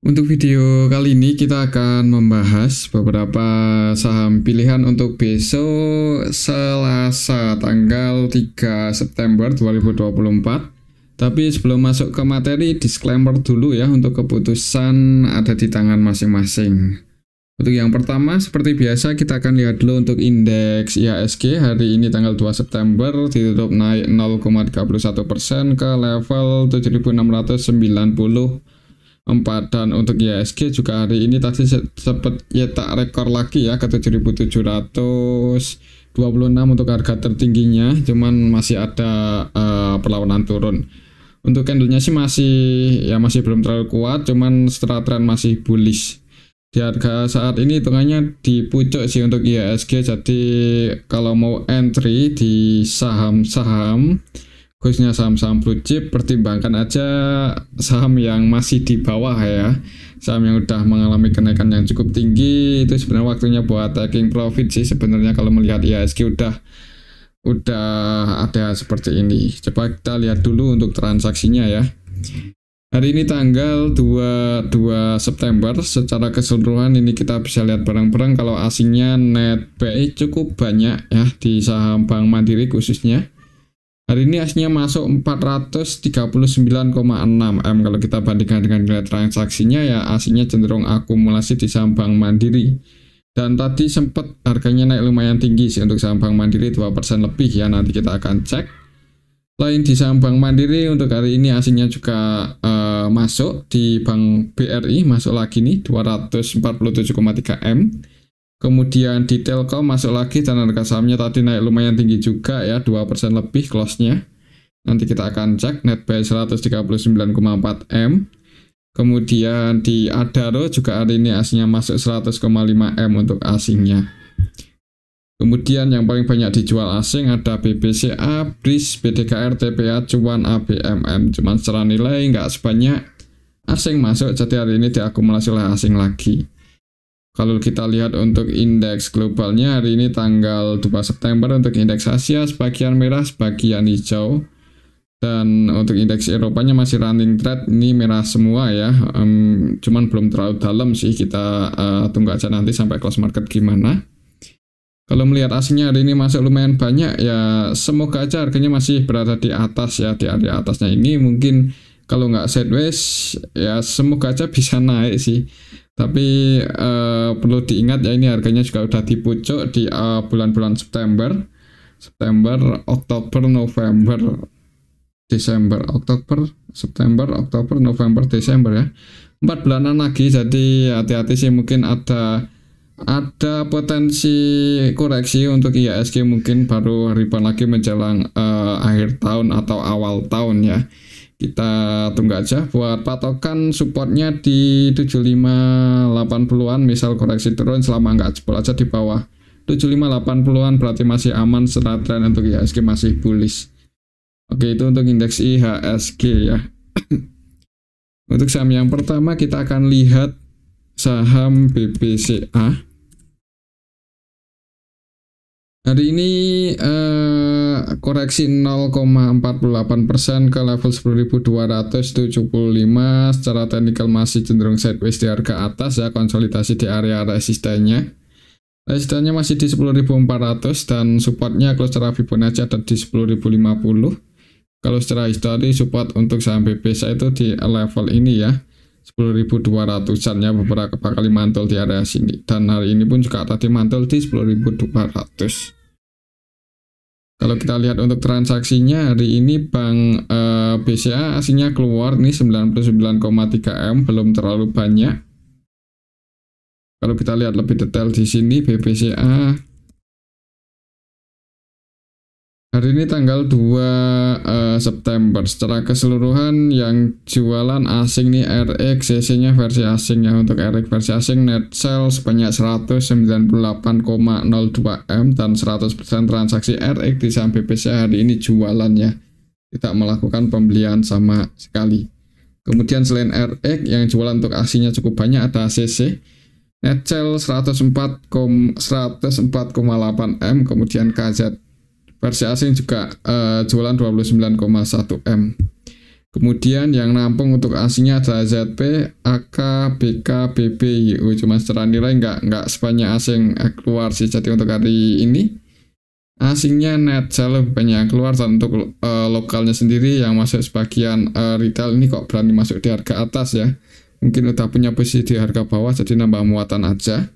Untuk video kali ini kita akan membahas beberapa saham pilihan untuk besok Selasa tanggal 3 September 2024. Tapi sebelum masuk ke materi, disclaimer dulu ya, untuk keputusan ada di tangan masing-masing. Untuk yang pertama, seperti biasa kita akan lihat dulu untuk indeks IHSG hari ini tanggal 2 September ditutup naik 0,31% ke level 7.694, dan untuk IHSG juga hari ini tadi sempat nyetak rekor lagi ya ke 7.726 untuk harga tertingginya, cuman masih ada perlawanan turun. Untuk candlenya sih masih belum terlalu kuat, cuman setelah tren masih bullish. Di harga saat ini hitungannya di pucuk sih untuk IHSG, jadi kalau mau entry di saham-saham, khususnya saham-saham blue chip, pertimbangkan aja saham yang masih di bawah ya. Saham yang udah mengalami kenaikan yang cukup tinggi, itu sebenarnya waktunya buat taking profit sih sebenarnya kalau melihat IHSG udah ada seperti ini. Coba kita lihat dulu untuk transaksinya ya. Hari ini tanggal 22 September, secara keseluruhan ini kita bisa lihat bareng-bareng kalau asingnya net buy cukup banyak ya di saham Bank Mandiri khususnya. Hari ini asingnya masuk 439,6 M. Kalau kita bandingkan dengan nilai transaksinya ya, asingnya cenderung akumulasi di saham Bank Mandiri. Dan tadi sempat harganya naik lumayan tinggi sih untuk saham Bank Mandiri 2% lebih ya, nanti kita akan cek. Lain di saham Bank Mandiri untuk hari ini asingnya juga masuk di Bank BRI, masuk lagi nih 247,3 M. Kemudian di Telkom masuk lagi dan harga sahamnya tadi naik lumayan tinggi juga ya, 2% lebih close-nya. Nanti kita akan cek net buy 139,4 M. Kemudian di Adaro juga hari ini asingnya masuk 100,5 M untuk asingnya. Kemudian yang paling banyak dijual asing ada BBCA, BRIS, BDKR, TPA, Cuan, ABMM. Cuman secara nilai nggak sebanyak asing masuk, jadi hari ini diakumulasi oleh asing lagi. Kalau kita lihat untuk indeks globalnya hari ini tanggal 2 September, untuk indeks Asia sebagian merah, sebagian hijau. Dan untuk indeks Eropanya masih running trade, ini merah semua ya, cuman belum terlalu dalam sih, kita tunggu aja nanti sampai close market gimana. Kalau melihat asingnya hari ini masuk lumayan banyak ya, semoga aja harganya masih berada di atas ya, di area atasnya ini. Mungkin kalau nggak sideways ya semoga aja bisa naik sih. Tapi perlu diingat ya, ini harganya juga udah di pucuk di bulan-bulan September, Oktober, November, Desember, September, Oktober, November, Desember ya, 4 bulanan lagi. Jadi hati-hati sih, mungkin ada potensi koreksi untuk IHSG, mungkin baru rebound lagi menjelang akhir tahun atau awal tahun ya. Kita tunggu aja. Buat patokan supportnya di 75-80an, misal koreksi turun selama nggak jebol aja di bawah 75-80an berarti masih aman, setelah tren untuk IHSG masih bullish. Oke, itu untuk indeks IHSG ya. Untuk saham yang pertama kita akan lihat saham BBCA. Hari ini koreksi 0,48% ke level 10.275. Secara teknikal masih cenderung sideways di harga atas ya, konsolidasi di area resistennya. Resistennya masih di 10.400 dan supportnya kalau secara Fibonacci ada di 10.050. Kalau secara histori support untuk saham BBCA itu di level ini ya, 10.200-an ya, beberapa kali mantul di area sini. Dan hari ini pun juga tadi mantul di 10.200. Kalau kita lihat untuk transaksinya hari ini Bank BCA aslinya keluar nih 99,3 M, belum terlalu banyak. Kalau kita lihat lebih detail di sini BBCA hari ini tanggal 2 September, secara keseluruhan yang jualan asing nih RX, CC-nya versi asing ya. Untuk RX versi asing net sell sebanyak 198,02 M, dan 100% transaksi RX di saham BBCA hari ini jualan ya, tidak melakukan pembelian sama sekali. Kemudian selain RX yang jualan untuk asingnya cukup banyak, ada CC net sell 104,8 M, kemudian KZ versi asing juga jualan 29,1 M. Kemudian yang nampung untuk asingnya adalah ZP, AK, BK, BB, YU. Cuma secara nilai nggak sebanyak asing keluar sih. Jadi untuk hari ini asingnya net sell lebih banyak keluar, dan untuk lokalnya sendiri yang masuk sebagian retail ini kok berani masuk di harga atas ya. Mungkin udah punya posisi di harga bawah jadi nambah muatan aja.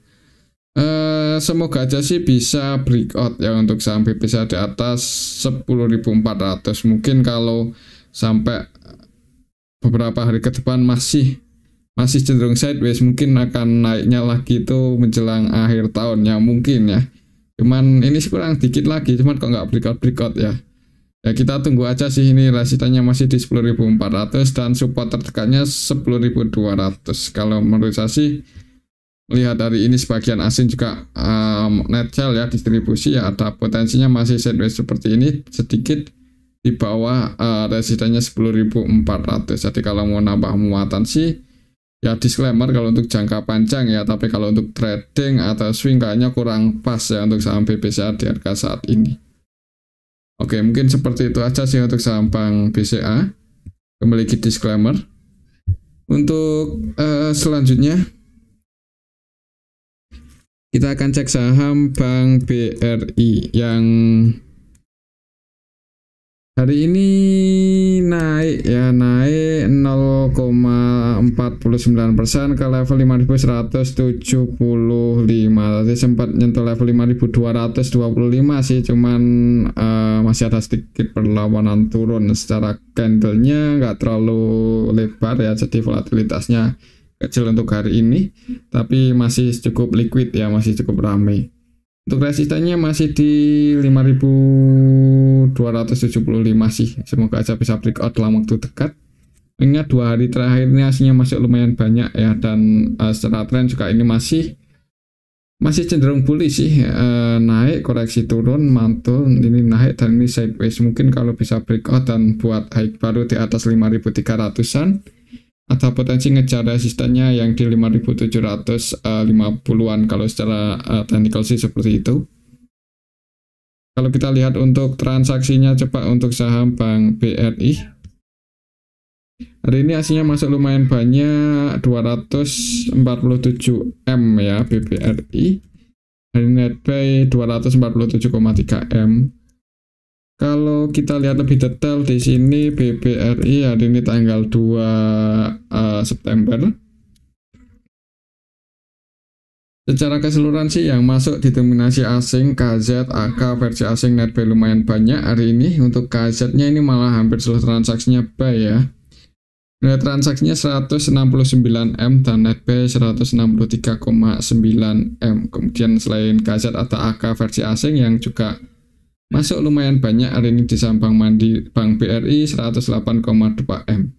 Semoga aja sih bisa breakout ya untuk saham BPSA di atas 10.400. Mungkin kalau sampai beberapa hari ke depan masih cenderung sideways, mungkin akan naiknya lagi itu menjelang akhir tahun ya, mungkin ya. Cuman ini kurang dikit lagi, cuman kok nggak breakout ya. Ya kita tunggu aja sih, ini resistannya masih di 10.400 dan support terdekatnya 10.200. Kalau menurut saya sih, lihat dari ini sebagian asing juga net sell ya, distribusi ya, ada potensinya masih sideways seperti ini, sedikit di bawah resistannya 10.400. Jadi kalau mau nambah muatan sih ya disclaimer kalau untuk jangka panjang ya, tapi kalau untuk trading atau swing kayaknya kurang pas ya untuk saham BPCA di harga saat ini. Oke, mungkin seperti itu aja sih untuk saham Bank BCA. Memiliki disclaimer. Untuk selanjutnya kita akan cek saham Bank BRI yang hari ini naik ya, naik 0,49% ke level 5.175. Tadi sempat nyentuh level 5.225 sih, cuman masih ada sedikit perlawanan turun. Secara candlenya nggak terlalu lebar ya, jadi volatilitasnya kecil untuk hari ini, tapi masih cukup liquid ya, masih cukup ramai. Untuk resistannya masih di 5.275 sih. Semoga aja bisa breakout dalam waktu dekat. Ingat 2 hari terakhir ini aslinya masih lumayan banyak ya, dan secara tren juga ini masih cenderung bullish sih. Naik, koreksi turun, mantul, ini naik dan ini sideways. Mungkin kalau bisa breakout dan buat high baru di atas 5.300-an, ada potensi ngejar resistannya yang di 5.750-an kalau secara technical sih seperti itu. Kalau kita lihat untuk transaksinya, coba untuk saham Bank BRI hari ini aslinya masuk lumayan banyak, 247 M ya BBRI. Hari ini net buy 247,3 M. Kalau kita lihat lebih detail di sini, BBRI hari ini tanggal 2 September. Secara keseluruhan sih yang masuk didominasi asing, KZ, AK versi asing net buy lumayan banyak hari ini. Untuk KZ-nya ini malah hampir seluruh transaksinya buy ya. Nilai transaksinya 169 M dan net buy 163,9 M. Kemudian selain KZ ada AK versi asing yang juga masuk lumayan banyak hari ini di saham Bank BRI 108,2 M.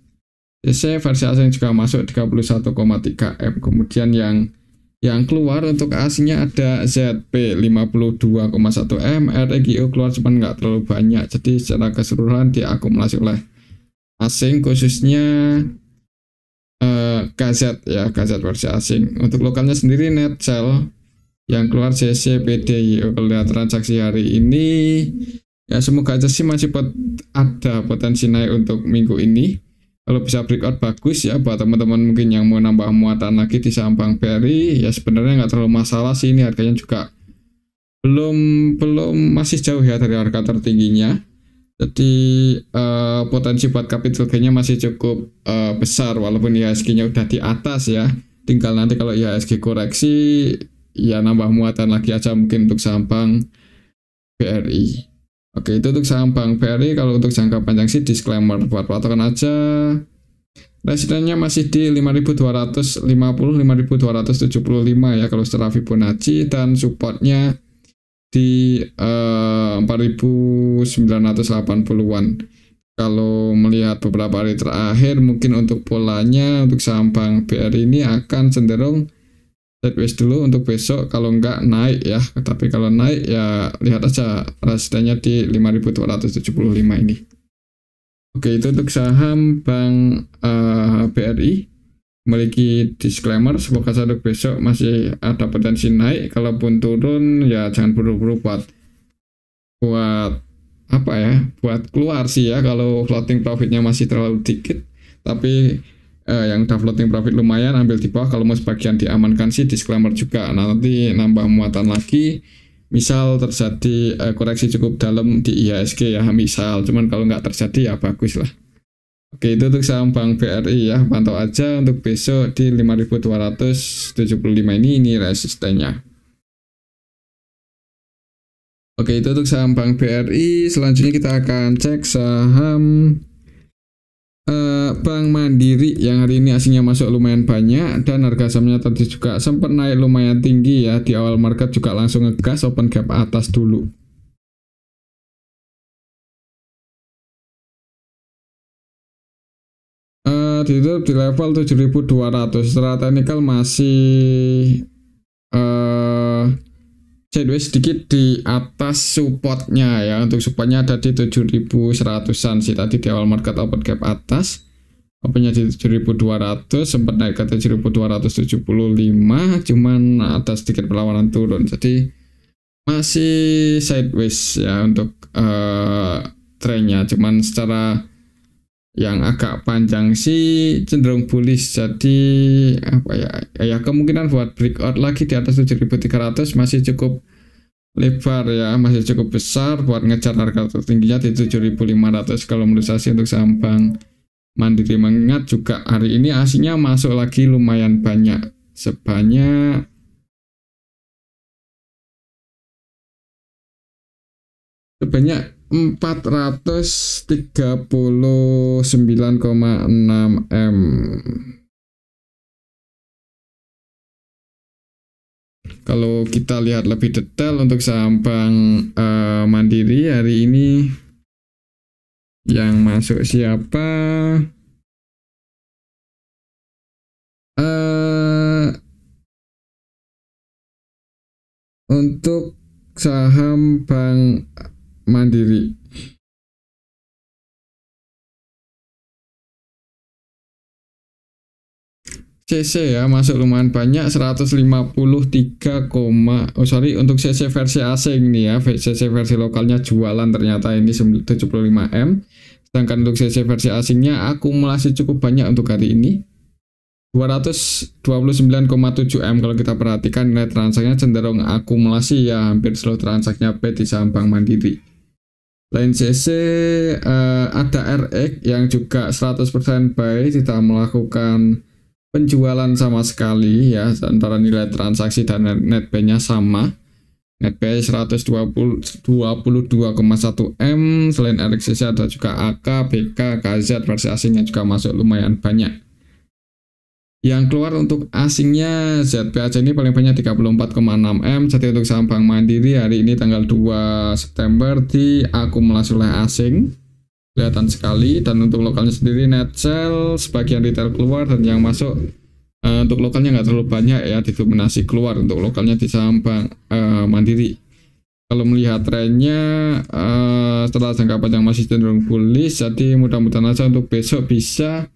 CC versi asing juga masuk 31,3 M. Kemudian yang keluar untuk asingnya ada ZP 52,1 M, REGO keluar cuman nggak terlalu banyak. Jadi secara keseluruhan diakumulasi oleh asing, khususnya KZ ya, KZ versi asing. Untuk lokalnya sendiri net sell yang keluar CC, PD, kalau lihat transaksi hari ini ya, semoga aja sih masih ada potensi naik untuk minggu ini. Kalau bisa breakout bagus ya buat teman-teman mungkin yang mau nambah muatan lagi di saham Bank BRI ya, sebenarnya nggak terlalu masalah sih. Ini harganya juga belum masih jauh ya dari harga tertingginya, jadi potensi buat capital gain-nya masih cukup besar walaupun IHSG-nya udah di atas ya. Tinggal nanti kalau IHSG koreksi ya nambah muatan lagi aja mungkin untuk saham Bank BRI. Oke, itu untuk saham Bank BRI. Kalau untuk jangka panjang sih disclaimer buat patokan aja. Resistannya masih di 5.250, 5.275 ya kalau secara Fibonacci, dan supportnya di 4.980-an. Kalau melihat beberapa hari terakhir, mungkin untuk polanya untuk saham Bank BRI ini akan cenderung sideways dulu untuk besok, kalau enggak naik ya. Tapi kalau naik ya lihat aja resistannya di 5.275 ini. Oke, itu untuk saham Bank BRI. Memiliki disclaimer, semoga saja untuk besok masih ada potensi naik. Kalaupun turun ya jangan buru-buru buat apa ya, buat keluar sih ya kalau floating profitnya masih terlalu dikit. Tapi yang udah floating profit lumayan ambil di bawah. Kalau mau sebagian diamankan sih disclaimer juga. Nah, nanti nambah muatan lagi misal terjadi koreksi cukup dalam di IHSG ya misal, cuman kalau nggak terjadi ya bagus lah. Oke, itu untuk saham Bank BRI ya, pantau aja untuk besok di 5.275 ini resistennya. Oke, itu untuk saham Bank BRI. Selanjutnya kita akan cek saham Bank Mandiri yang hari ini aslinya masuk lumayan banyak dan harga sahamnya tadi juga sempat naik lumayan tinggi ya, di awal market juga langsung ngegas open gap atas dulu. Ditutup di level 7.200. Secara teknikal masih sideways sedikit di atas supportnya ya. Untuk supportnya ada di 7.100an sih tadi di awal market open gap atas. Opennya di 7.200, sempat naik ke 7.275, cuman ada sedikit perlawanan turun. Jadi masih sideways ya untuk trennya, cuman secara yang agak panjang sih cenderung bullish. Jadi apa ya, kemungkinan buat breakout lagi di atas 7.300 masih cukup lebar ya, masih cukup besar buat ngejar harga tertingginya di 7.500 kalau menurut saya sih untuk saham Bank Mandiri. Mengingat juga hari ini aslinya masuk lagi lumayan banyak, sebanyak sebanyak 439,6 M. Kalau kita lihat lebih detail untuk saham Bank Mandiri hari ini yang masuk siapa? Untuk saham Bank Mandiri CC ya masuk lumayan banyak 153, untuk CC versi asing nih ya, CC versi lokalnya jualan ternyata ini 75M, sedangkan untuk CC versi asingnya akumulasi cukup banyak untuk hari ini 229,7 M. Kalau kita perhatikan nilai transaksinya cenderung akumulasi ya, hampir seluruh transaksinya B di saham Bank Mandiri. Lain CC ada RX yang juga 100% buy, tidak melakukan penjualan sama sekali ya, antara nilai transaksi dan net buy-nya sama. Net buy 122,1 M. Selain RXCC ada juga AK, BK, KZ versi asingnya juga masuk lumayan banyak. Yang keluar untuk asingnya ZPAC ini paling banyak 34,6 M. Jadi untuk saham Bank Mandiri hari ini tanggal 2 September diakumulasi oleh asing, kelihatan sekali. Dan untuk lokalnya sendiri net sell sebagian retail keluar, dan yang masuk untuk lokalnya nggak terlalu banyak ya, didominasi keluar untuk lokalnya di saham Bank Mandiri. Kalau melihat trennya setelah jangka panjang masih cenderung bullish, jadi mudah-mudahan aja untuk besok bisa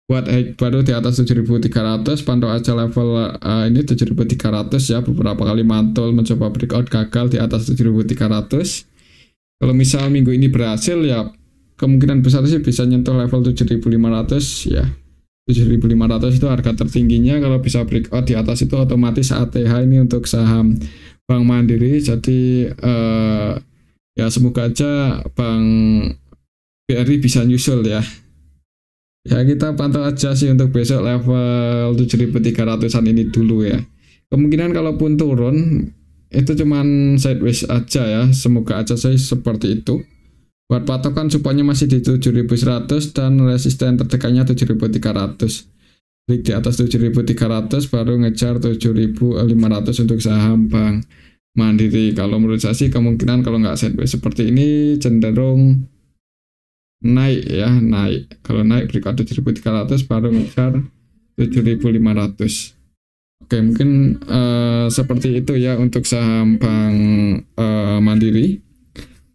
buat baru di atas 7.300. Pantau aja level ini 7.300 ya, beberapa kali mantul mencoba breakout gagal di atas 7.300. Kalau misal minggu ini berhasil ya kemungkinan besar sih bisa nyentuh level 7.500 ya. 7.500 itu harga tertingginya. Kalau bisa breakout di atas itu otomatis ATH ini untuk saham Bank Mandiri. Jadi ya semoga aja Bank BRI bisa nyusul ya. Ya kita pantau aja sih untuk besok level 7.300an ini dulu ya. Kemungkinan kalaupun turun itu cuman sideways aja ya, semoga aja sih seperti itu. Buat patokan supportnya masih di 7.100 dan resisten terdekatnya 7.300. Klik di atas 7.300 baru ngejar 7.500 untuk saham Bank Mandiri. Kalau menurut saya sih kemungkinan kalau nggak sideways seperti ini cenderung naik ya, naik. Kalau naik breakout 7.300 baru ngejar 7.500. Oke, mungkin seperti itu ya untuk saham Bank Mandiri.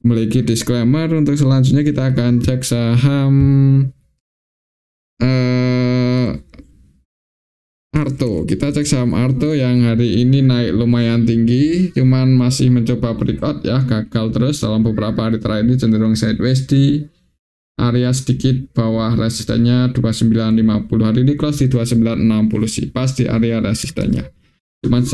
Memiliki disclaimer. Untuk selanjutnya kita akan cek saham Arto. Kita cek saham Arto yang hari ini naik lumayan tinggi, cuman masih mencoba breakout ya, gagal terus dalam beberapa hari terakhir ini cenderung sideways di area sedikit bawah resistennya 2950. Hari ini close di 2960 sih, pas di area resistennya. Cuman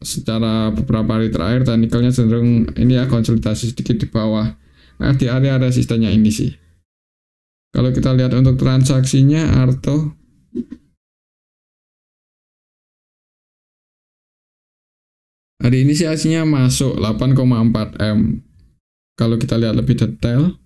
secara beberapa hari terakhir teknikalnya cenderung ini ya konsolidasi sedikit di bawah. Nah, di area resistennya ini sih. Kalau kita lihat untuk transaksinya Arto, hari ini sih hasilnya masuk 8,4 M. Kalau kita lihat lebih detail,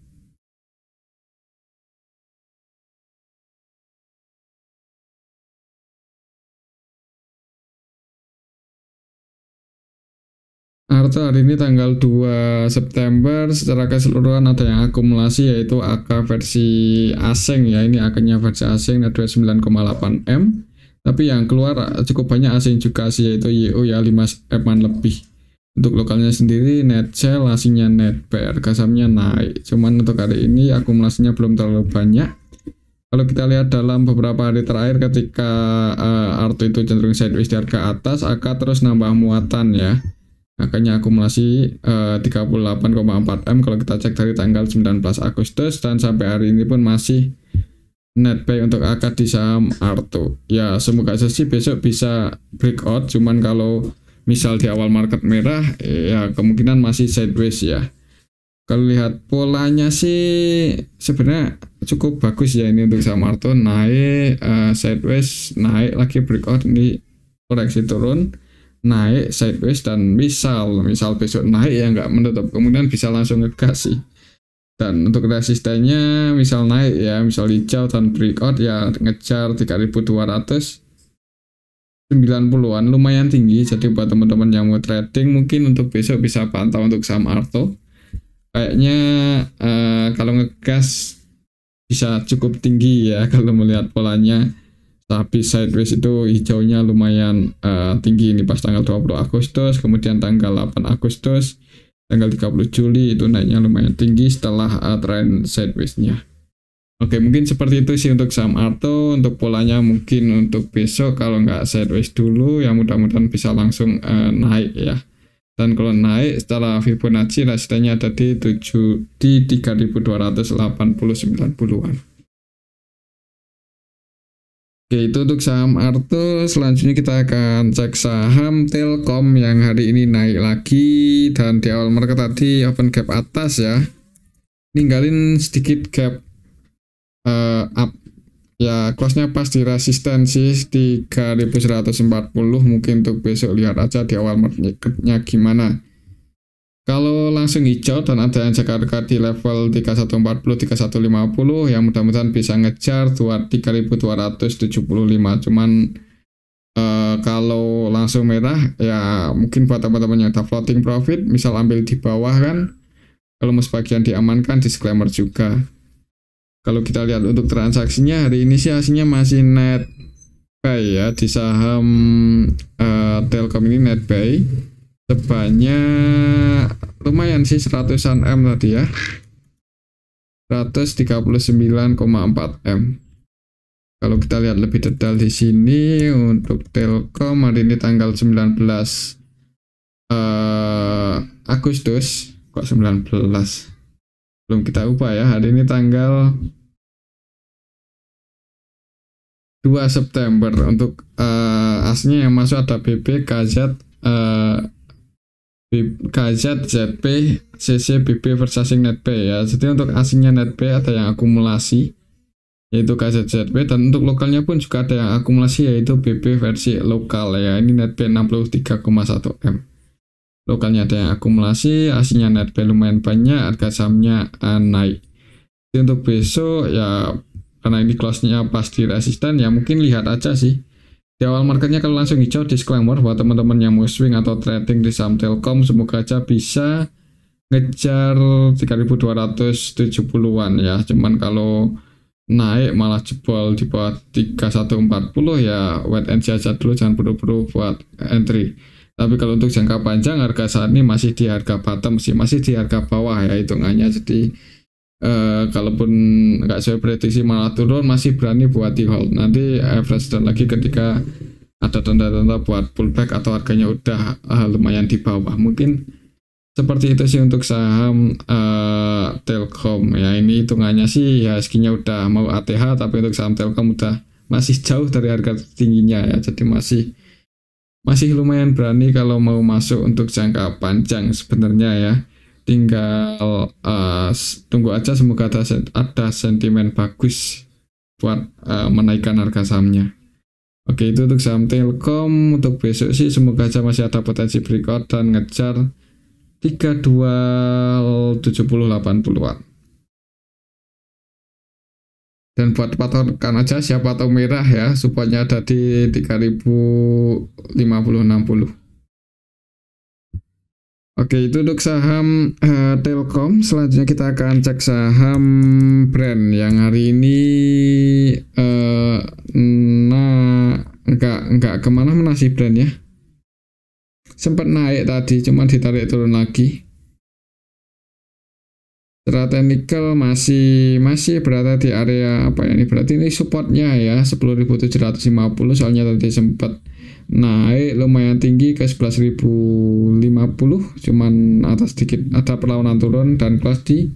Arto hari ini tanggal 2 September secara keseluruhan ada yang akumulasi yaitu AK versi asing ya, ini AK-nya versi asing ada 9,8 M. Tapi yang keluar cukup banyak asing juga sih, yaitu YO ya 5 M lebih. Untuk lokalnya sendiri net sell, asingnya net buy, harga sahamnya naik. Cuman untuk hari ini akumulasinya belum terlalu banyak. Kalau kita lihat dalam beberapa hari terakhir ketika Arto itu cenderung sideways di harga atas, AK terus nambah muatan ya. Makanya akumulasi 38,4 M kalau kita cek dari tanggal 19 Agustus dan sampai hari ini pun masih net buy untuk AK di saham Arto. Ya semoga aja sih besok bisa breakout, cuman kalau misal di awal market merah ya kemungkinan masih sideways ya. Kalau lihat polanya sih sebenarnya cukup bagus ya ini untuk saham Arto, naik sideways, naik lagi breakout, ini koreksi turun, naik sideways, dan misal besok naik ya nggak menutup kemungkinan bisa langsung ngegas sih. Dan untuk resistennya misal naik ya, misal hijau dan breakout ya ngejar 3290-an, lumayan tinggi. Jadi buat teman-teman yang mau trading mungkin untuk besok bisa pantau untuk saham Arto. Kayaknya kalau ngegas bisa cukup tinggi ya kalau melihat polanya. Tapi sideways itu hijaunya lumayan tinggi ini pas tanggal 20 Agustus, kemudian tanggal 8 Agustus, tanggal 30 Juli itu naiknya lumayan tinggi setelah trend sideways-nya. Oke, mungkin seperti itu sih untuk saham Arto. Untuk polanya mungkin untuk besok kalau nggak sideways dulu ya mudah-mudahan bisa langsung naik ya. Dan kalau naik setelah Fibonacci resistennya ada di 3289-an. Oke, itu untuk saham Arto. Selanjutnya kita akan cek saham Telkom yang hari ini naik lagi dan di awal market tadi open gap atas ya, ninggalin sedikit gap up ya, close-nya pas di resistensi 3140. Mungkin untuk besok lihat aja di awal marketnya gimana. Kalau langsung hijau dan ada yang jaga harga di level 3140, 3150 ya mudah-mudahan bisa ngejar 3275. Cuman kalau langsung merah ya mungkin buat teman-teman yang ada floating profit misal ambil di bawah kan, kalau mau sebagian diamankan disclaimer juga. Kalau kita lihat untuk transaksinya hari ini sih hasilnya masih net buy ya, di saham Telkom ini net buy sebanyak lumayan sih 100-an M tadi ya, 139,4 M. Kalau kita lihat lebih detail di sini untuk Telkom hari ini tanggal 19 Agustus, kok 19 belum kita ubah ya, hari ini tanggal 2 September. Untuk aslinya yang masuk ada BB, KZ, KZ, ZP, CC, BB, Versasing, NetB ya. Jadi untuk asingnya NetB ada yang akumulasi yaitu KZ, ZP, dan untuk lokalnya pun juga ada yang akumulasi yaitu BB versi lokal ya. Ini NetB 63,1 M. Lokalnya ada yang akumulasi, asingnya NetB lumayan banyak, harga sahamnya naik. Jadi untuk besok ya karena ini close-nya pas di resisten ya mungkin lihat aja sih. Di awal marketnya kalau langsung hijau disclaimer buat teman-teman yang mau swing atau trading di saham Telkom semoga aja bisa ngejar 3270-an ya. Cuman kalau naik malah jebol di bawah 3140 ya wait and see aja dulu, jangan buru-buru buat entry. Tapi kalau untuk jangka panjang harga saat ini masih di harga bottom sih, masih di harga bawah ya hitungannya. Jadi kalaupun nggak sesuai prediksi malah turun masih berani buat di hold. Nanti average down lagi ketika ada tanda-tanda buat pullback atau harganya udah lumayan di bawah. Mungkin seperti itu sih untuk saham Telkom ya. Ini hitungannya sih ya skinya udah mau ATH, tapi untuk saham Telkom udah masih jauh dari harga tingginya ya. Jadi masih lumayan berani kalau mau masuk untuk jangka panjang sebenarnya ya. Tinggal tunggu aja, semoga ada sentimen bagus buat menaikkan harga sahamnya. Oke, itu untuk saham Telkom. Untuk besok sih semoga aja masih ada potensi breakout dan ngejar 3270-80-an. Dan buat patokan aja siapa tahu merah ya, supportnya ada di 3050-60. Oke, itu untuk saham Telkom. Selanjutnya kita akan cek saham brand yang hari ini enggak kemana-mana sih brand ya. Sempat naik tadi, cuman ditarik turun lagi. Secara teknikal masih berada di area apa ya, ini berarti ini supportnya ya 10.750, soalnya tadi sempat naik lumayan tinggi ke 11.050, cuman atas sedikit ada perlawanan turun dan close di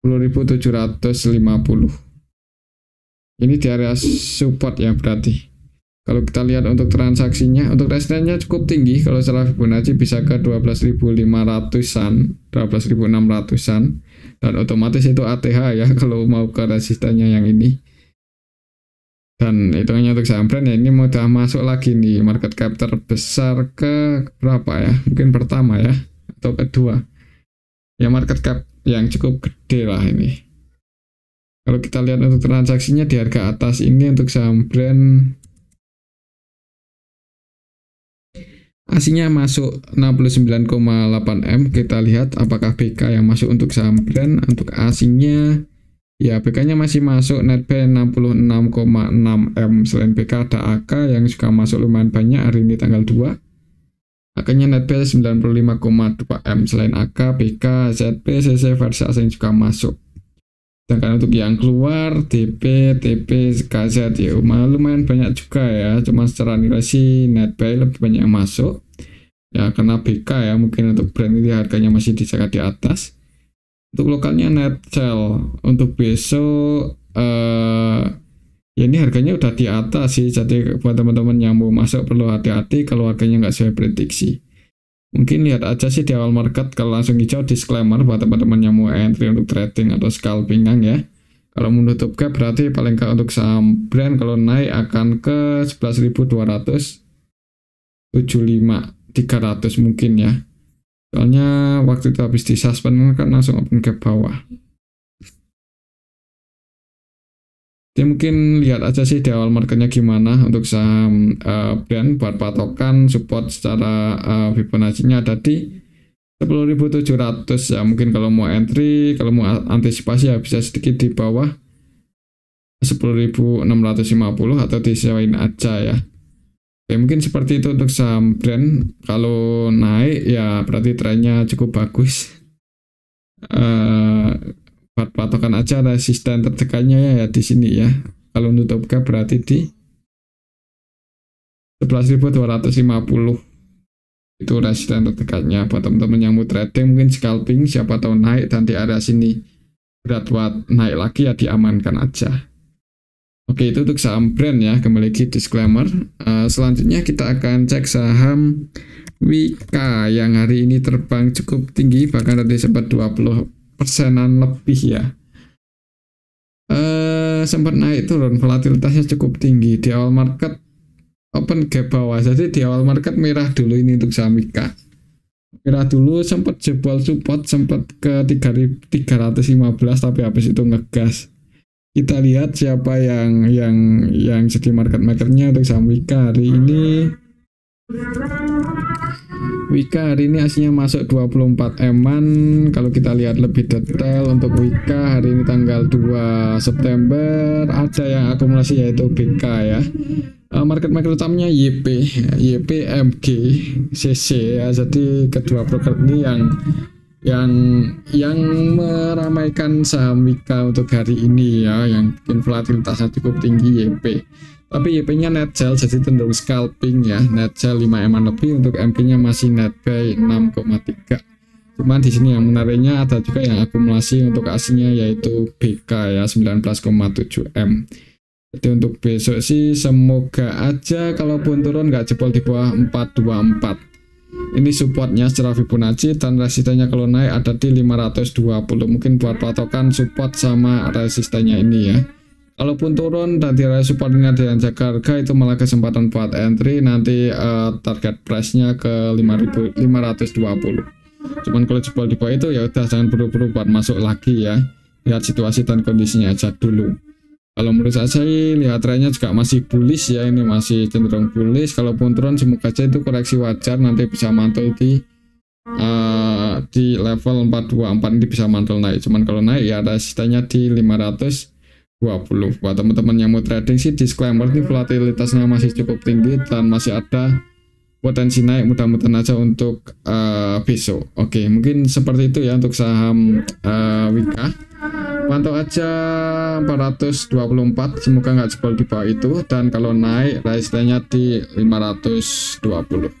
10.750. Ini di area support ya berarti. Kalau kita lihat untuk transaksinya, untuk resistennya cukup tinggi. Kalau secara Fibonacci bisa ke 12.500-an, 12.600-an, dan otomatis itu ATH ya kalau mau ke resistennya yang ini. Dan hitungannya untuk saham brand ya, ini mau udah masuk lagi nih, market cap terbesar ke berapa ya, mungkin pertama ya atau kedua ya, market cap yang cukup gede lah ini. Kalau kita lihat untuk transaksinya di harga atas ini untuk saham brand, aslinya masuk 69,8 M. Kita lihat apakah BK yang masuk untuk saham brand. Untuk asingnya ya, BK-nya masih masuk, netbuy 66,6 M. Selain BK ada AK yang juga masuk lumayan banyak hari ini tanggal 2. AK-nya netbuy 95,2 M. Selain AK, BK, ZP, CC versi asing juga masuk. Sedangkan untuk yang keluar DP, TP, KZ ya lumayan banyak juga ya. Cuma secara nilai sih netbuy lebih banyak yang masuk ya, karena BK ya mungkin untuk brand ini harganya masih dijaga di atas. Untuk lokalnya net sell untuk besok ya ini harganya udah di atas sih, jadi buat teman-teman yang mau masuk perlu hati-hati kalau harganya nggak sesuai prediksi. Mungkin lihat aja sih di awal market. Kalau langsung hijau disclaimer buat teman-teman yang mau entry untuk trading atau scalping ya. Kalau menutup gap berarti paling nggak untuk saham brand kalau naik akan ke 11.275, 300 mungkin ya. Soalnya waktu itu habis disuspend kan langsung open gap bawah. Jadi mungkin lihat aja sih di awal marketnya gimana untuk saham brand. Buat patokan support secara Fibonacci-nya ada di 10.700 ya. Mungkin kalau mau entry, kalau mau antisipasi ya bisa sedikit di bawah 10.650 atau disesuaiin aja ya. Oke, mungkin seperti itu untuk saham brand. Kalau naik ya berarti trennya cukup bagus. Buat patokan aja resisten terdekatnya ya di sini ya. Kalau nutup gap berarti di 11.250. Itu resisten terdekatnya buat teman-teman yang mau trading, mungkin scalping siapa tahu naik dan di area sini berat buat naik lagi ya diamankan aja. Oke, itu untuk saham brand ya. Kembali lagi disclaimer. Selanjutnya kita akan cek saham Wika yang hari ini terbang cukup tinggi, bahkan tadi sempat 20%-an lebih ya. Sempat naik turun, volatilitasnya cukup tinggi. Di awal market open gap bawah, jadi di awal market merah dulu ini untuk saham Wika. Merah dulu, sempat jebol support, sempat ke 3.315, tapi habis itu ngegas. Kita lihat siapa yang jadi market makernya untuk saham Wika hari ini. Wika hari ini aslinya masuk 24 M-an. Kalau kita lihat lebih detail untuk Wika hari ini tanggal 2 September ada yang akumulasi yaitu BK ya. Market maker utamanya YP, MG, CC ya. Jadi kedua broker ini yang yang meramaikan saham Wika untuk hari ini ya, yang bikin volatilitasnya cukup tinggi YP. Tapi YP-nya net sell, jadi cenderung scalping ya. Net sell 5 M lebih, untuk MG-nya masih net buy 6,3. Cuman di sini yang menariknya ada juga yang akumulasi untuk aslinya, yaitu BK ya 19,7 M. Jadi untuk besok sih semoga aja kalaupun turun nggak jebol di bawah 424. Ini supportnya secara Fibonacci, dan resistennya kalau naik ada di 520. Mungkin buat patokan support sama resistennya ini ya. Kalaupun turun dan di area support ini ada yang jaga harga, itu malah kesempatan buat entry. Nanti target price-nya ke 5.520. Cuman kalau jebol di bawah itu ya udah, jangan buru-buru buat masuk lagi ya. Lihat situasi dan kondisinya aja dulu. Kalau menurut saya sih lihat trennya juga masih bullish ya, ini masih cenderung bullish. Kalaupun turun semoga aja itu koreksi wajar, nanti bisa mantul di level 424, ini bisa mantul naik. Cuman kalau naik ya resistennya di 520. Buat teman-teman yang mau trading sih disclaimer, ini volatilitasnya masih cukup tinggi dan masih ada potensi naik, mudah-mudahan aja untuk besok. Oke, mungkin seperti itu ya untuk saham Wika. Pantau aja 424, semoga nggak jebol di bawah itu, dan kalau naik resistennya di 520.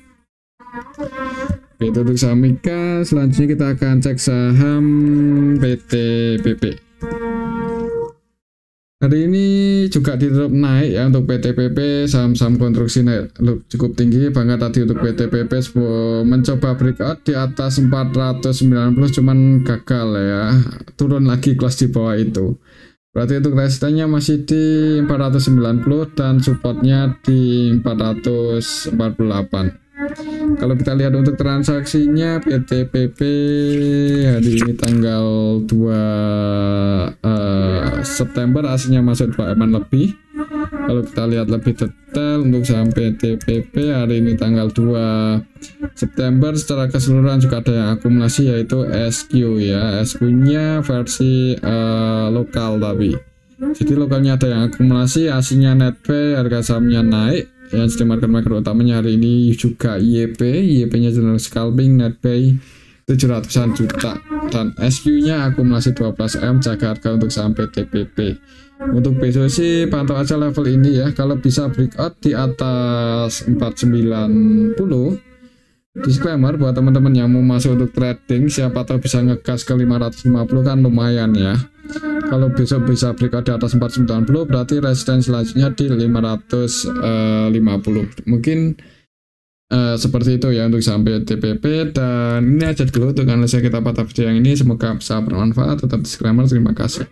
Itu untuk saham Wika. Selanjutnya kita akan cek saham PTPP. Hari ini juga ditutup naik ya untuk PTPP, saham-saham konstruksi naik cukup tinggi banget tadi untuk PTPP, mencoba breakout di atas 490 cuman gagal ya, turun lagi close di bawah itu. Berarti untuk resistennya masih di 490 dan supportnya di 448. Kalau kita lihat untuk transaksinya PTPP hari ini tanggal 2 September aslinya masuk 2 M lebih. Kalau kita lihat lebih detail untuk saham PTPP hari ini tanggal 2 September secara keseluruhan juga ada yang akumulasi, yaitu SQ ya. SQ-nya versi lokal, tapi jadi lokalnya ada yang akumulasi, aslinya net buy, harga sahamnya naik. Yang di market utamanya hari ini juga YP-nya cenderung scalping, net buy 700-an juta, dan SQ-nya akumulasi 12 M, jaga harga untuk saham PTPP. Untuk besok sih pantau aja level ini ya, kalau bisa breakout di atas 490. Disclaimer buat teman-teman yang mau masuk untuk trading, siapa tahu bisa ngegas ke 550 kan lumayan ya. Kalau besok bisa breakout di atas 490, berarti resisten selanjutnya di 550. Mungkin seperti itu ya untuk sampai TPP. Dan ini aja dulu untuk analisa kita pada video yang ini, semoga bisa bermanfaat. Tetap disclaimer, terima kasih.